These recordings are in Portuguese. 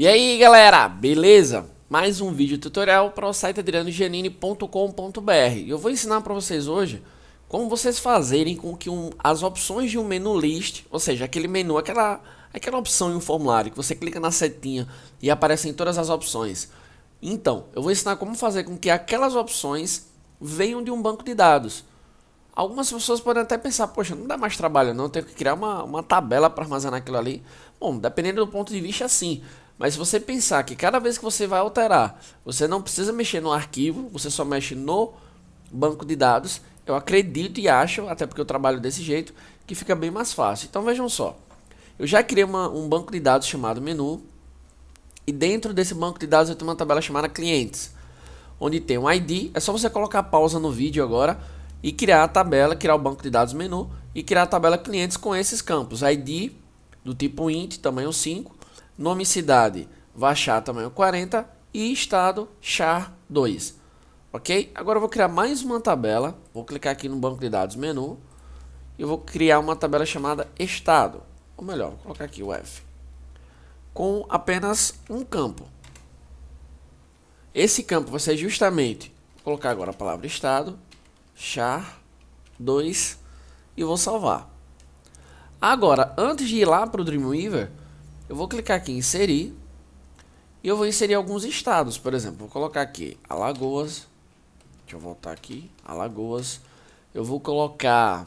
E aí galera, beleza? Mais um vídeo tutorial para o site adrianogiannini.com.br. Eu vou ensinar para vocês hoje como vocês fazerem com que as opções de um menu list, ou seja, aquele menu, aquela opção em um formulário que você clica na setinha e aparecem todas as opções. Então, eu vou ensinar como fazer com que aquelas opções venham de um banco de dados. Algumas pessoas podem até pensar, poxa, não dá mais trabalho não, eu tenho que criar uma tabela para armazenar aquilo ali. Bom, dependendo do ponto de vista, sim. Mas se você pensar que cada vez que você vai alterar, você não precisa mexer no arquivo, você só mexe no banco de dados, eu acredito e acho, até porque eu trabalho desse jeito, que fica bem mais fácil. Então vejam só, eu já criei um banco de dados chamado menu, e dentro desse banco de dados eu tenho uma tabela chamada clientes, onde tem um ID, é só você colocar pausa no vídeo agora, e criar a tabela, criar o banco de dados menu, e criar a tabela clientes com esses campos, ID do tipo int, tamanho 5, nome cidade, Vachar, tamanho 40 e estado, char 2. Ok? Agora eu vou criar mais uma tabela, vou clicar aqui no banco de dados menu, e vou criar uma tabela chamada estado, ou melhor, vou colocar aqui o F, com apenas um campo. Esse campo vai ser justamente, vou colocar agora a palavra estado, char 2 e vou salvar. Agora, antes de ir lá para o Dreamweaver, eu vou clicar aqui em inserir e eu vou inserir alguns estados. Por exemplo, vou colocar aqui Alagoas. Deixa eu voltar aqui, Alagoas. Eu vou colocar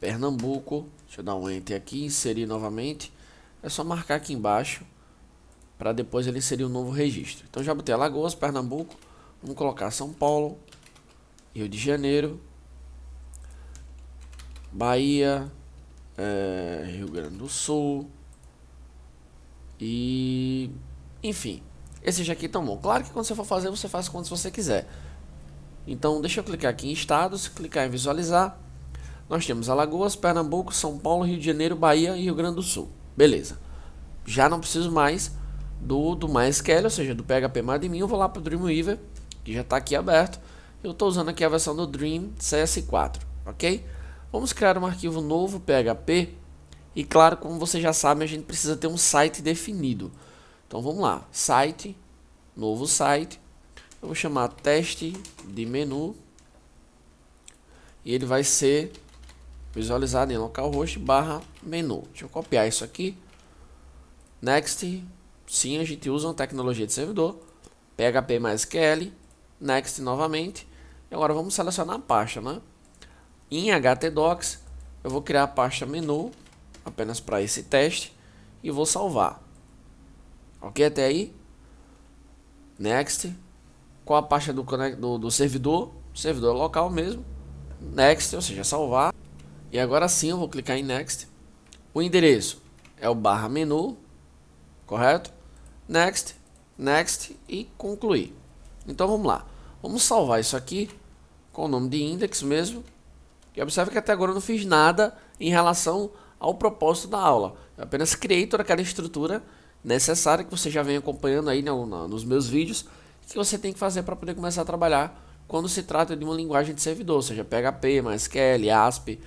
Pernambuco. Deixa eu dar um enter aqui, inserir novamente. É só marcar aqui embaixo para depois ele inserir um novo registro. Então já botei Alagoas, Pernambuco. Vamos colocar São Paulo, Rio de Janeiro, Bahia, Rio Grande do Sul. E enfim, esses já aqui estão bom. Claro que quando você for fazer, você faz quantos você quiser. Então deixa eu clicar aqui em estados, clicar em visualizar. Nós temos Alagoas, Pernambuco, São Paulo, Rio de Janeiro, Bahia e Rio Grande do Sul. Beleza. Já não preciso mais do MySQL, ou seja, do PHP-Admin. Eu vou lá para o Dreamweaver, que já está aqui aberto. Eu estou usando aqui a versão do Dream CS4, ok? Vamos criar um arquivo novo PHP. E claro, como vocês já sabem, a gente precisa ter um site definido. Então vamos lá, site, novo site. Eu vou chamar teste de menu. E ele vai ser visualizado em localhost barra menu. Deixa eu copiar isso aqui. Next, sim, a gente usa uma tecnologia de servidor. PHP MySQL, next novamente. E agora vamos selecionar a pasta, né? Em htdocs, eu vou criar a pasta menu, apenas para esse teste, e vou salvar. Ok até aí? Next. Qual a pasta do servidor? Servidor local mesmo. Next, ou seja, salvar. E agora sim eu vou clicar em Next. O endereço é o barra menu, correto? Next, Next e concluir. Então vamos lá. Vamos salvar isso aqui com o nome de index mesmo. E observe que até agora eu não fiz nada em relação ao propósito da aula. Eu apenas criei toda aquela estrutura necessária que você já vem acompanhando aí nos meus vídeos, que você tem que fazer para poder começar a trabalhar quando se trata de uma linguagem de servidor, seja PHP, MySQL, ASP,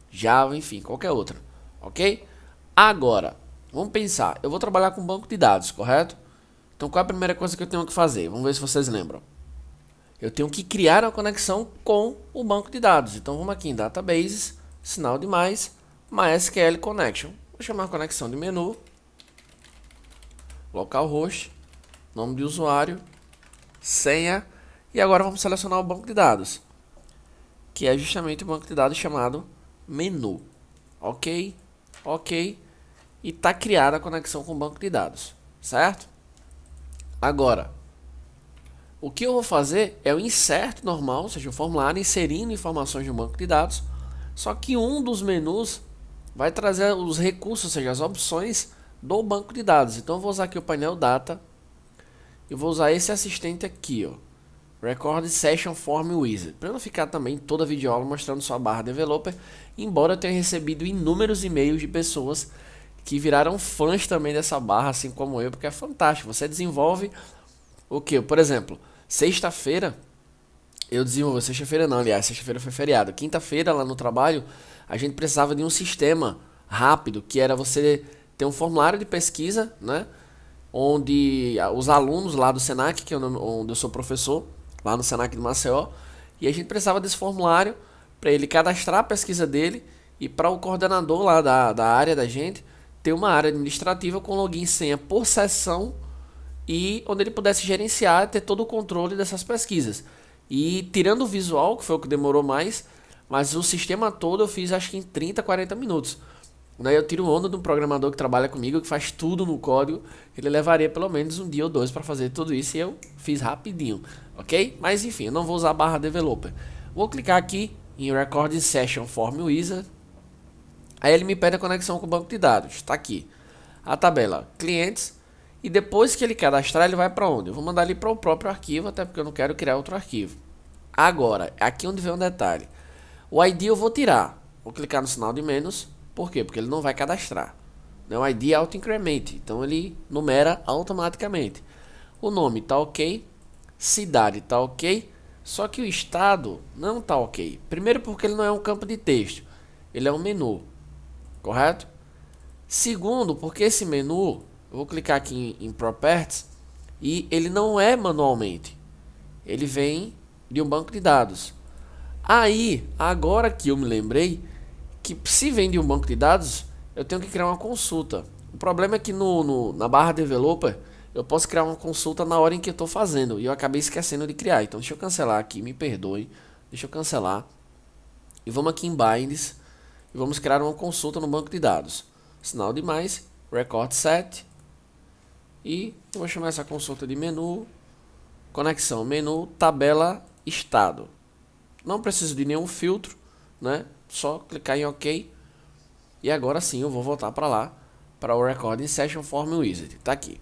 Java, enfim, qualquer outra, ok? Agora, vamos pensar, eu vou trabalhar com banco de dados, correto? Então qual é a primeira coisa que eu tenho que fazer? Vamos ver se vocês lembram. Eu tenho que criar uma conexão com o banco de dados. Então vamos aqui em Databases, sinal de mais, MySQL Connection. Vou chamar a conexão de menu, localhost, nome de usuário, senha, e agora vamos selecionar o banco de dados, que é justamente o banco de dados chamado menu. Ok, ok, e está criada a conexão com o banco de dados, certo? Agora, o que eu vou fazer é o insert normal, ou seja, o formulário inserindo informações de um banco de dados, só que um dos menus vai trazer os recursos, ou seja, as opções do banco de dados. Então eu vou usar aqui o painel Data e vou usar esse assistente aqui, ó, Record Session Form Wizard, para não ficar também toda a videoaula mostrando sua barra developer, embora eu tenha recebido inúmeros e-mails de pessoas que viraram fãs também dessa barra, assim como eu, porque é fantástico. Você desenvolve o que? Por exemplo, sexta-feira eu desenvolvi, sexta-feira não, aliás, sexta-feira foi feriado. Quinta-feira lá no trabalho, a gente precisava de um sistema rápido, que era você ter um formulário de pesquisa, né? onde os alunos lá do Senac, que é onde eu sou professor, lá no Senac de Maceió, e a gente precisava desse formulário para ele cadastrar a pesquisa dele e para o coordenador lá da área da gente ter uma área administrativa com login e senha por sessão e onde ele pudesse gerenciar e ter todo o controle dessas pesquisas. E tirando o visual, que foi o que demorou mais, mas o sistema todo eu fiz acho que em 30, 40 minutos. Daí eu tiro onda do programador que trabalha comigo, que faz tudo no código. Ele levaria pelo menos um dia ou dois para fazer tudo isso e eu fiz rapidinho, ok? Mas enfim, eu não vou usar a barra developer. Vou clicar aqui em Recording Session Form Wizard. Aí ele me pede a conexão com o banco de dados. Está aqui a tabela clientes. E depois que ele cadastrar, ele vai para onde? Eu vou mandar ele para o próprio arquivo, até porque eu não quero criar outro arquivo. Agora, aqui onde vem um detalhe. O ID eu vou tirar. Vou clicar no sinal de menos. Por quê? Porque ele não vai cadastrar. O ID é auto-increment, então ele numera automaticamente. O nome está ok. Cidade está ok. Só que o estado não está ok. Primeiro porque ele não é um campo de texto. Ele é um menu. Correto? Segundo, porque esse menu... Eu vou clicar aqui em Properties e ele não é manualmente. Ele vem de um banco de dados. Aí, agora que eu me lembrei que se vem de um banco de dados, eu tenho que criar uma consulta. O problema é que na barra Developer eu posso criar uma consulta na hora em que eu estou fazendo e eu acabei esquecendo de criar. Então deixa eu cancelar aqui, me perdoe. Deixa eu cancelar. E vamos aqui em Binds e vamos criar uma consulta no banco de dados. Sinal de mais, Record Set. E eu vou chamar essa consulta de menu, conexão, menu, tabela, estado. Não preciso de nenhum filtro, né? Só clicar em OK. E agora sim eu vou voltar para lá, para o Recording Session Form Wizard. Tá aqui.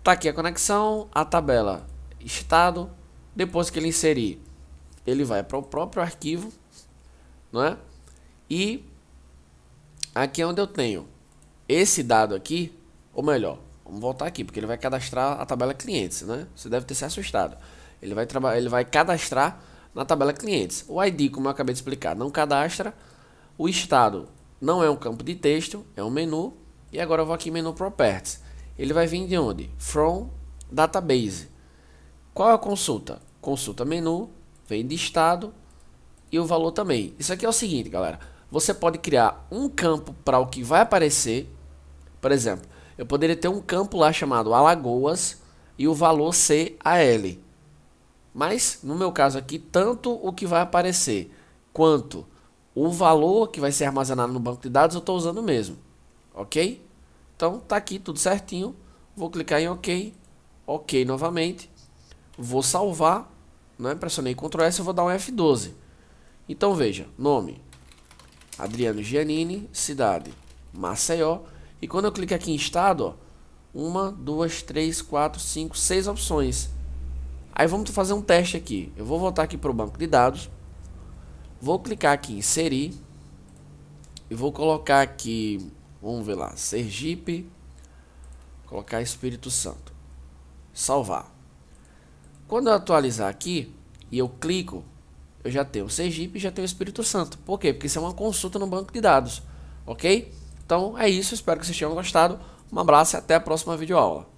Tá aqui a conexão, a tabela, estado. Depois que ele inserir, ele vai para o próprio arquivo, não é? E aqui é onde eu tenho esse dado aqui. Ou melhor, vamos voltar aqui, porque ele vai cadastrar a tabela clientes, né? Você deve ter se assustado. Ele vai cadastrar na tabela clientes. O ID, como eu acabei de explicar, não cadastra. O estado não é um campo de texto, é um menu. E agora eu vou aqui em menu Properties. Ele vai vir de onde? From Database. Qual é a consulta? Consulta menu, vem de estado e o valor também. Isso aqui é o seguinte, galera. Você pode criar um campo para o que vai aparecer. Por exemplo, eu poderia ter um campo lá chamado Alagoas e o valor CAL. Mas, no meu caso aqui, tanto o que vai aparecer quanto o valor que vai ser armazenado no banco de dados eu estou usando mesmo. Ok? Então, tá aqui tudo certinho. Vou clicar em OK. OK novamente. Vou salvar. Né? Pressionei Ctrl S e vou dar um F12. Então, veja. Nome. Adriano Giannini. Cidade. Maceió. E quando eu clico aqui em estado, ó, 1, 2, 3, 4, 5, 6 opções. Aí vamos fazer um teste aqui. Eu vou voltar aqui para o banco de dados. Vou clicar aqui em inserir. E vou colocar aqui, vamos ver lá, Sergipe. Colocar Espírito Santo. Salvar. Quando eu atualizar aqui e eu clico, eu já tenho Sergipe e já tenho Espírito Santo. Por quê? Porque isso é uma consulta no banco de dados. Ok? Então é isso, espero que vocês tenham gostado. Um abraço e até a próxima videoaula.